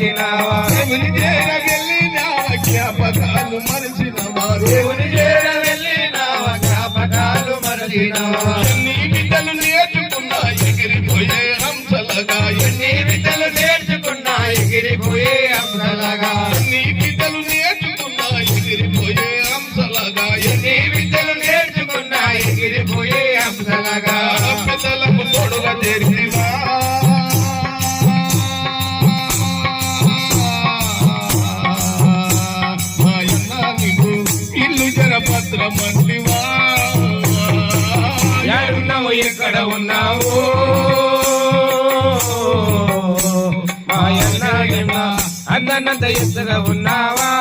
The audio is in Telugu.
మరచినావా దేవుని చేర వెళ్ళినావా జ్ఞాపకాలు మరచినవా దేవుని చేర వెళ్ళినావా జ్ఞాపకాలు మరచినావా ఎన్ని విద్యలు నేర్చుకున్నా ఎగిరిపోయే హంసలగా ఎన్ని విద్యలు నేర్చుకున్నా ఎగిరిపోయే హంసలగా ఎన్ని విద్యలు నేర్చుకున్నా ఎగిరిపోయే హంసలగా ఎన్ని విద్యలు నేర్చుకున్నా ఎగిరిపోయే హంసలగా పెద్దలకు తోడుగా చేరివా ఇల్లు జరపత్రమంటివా ఎక్కడున్నావు ఎక్కడ ఉన్నావు మాయన్న అన్నంత ఎత్తుగా ఉన్నావా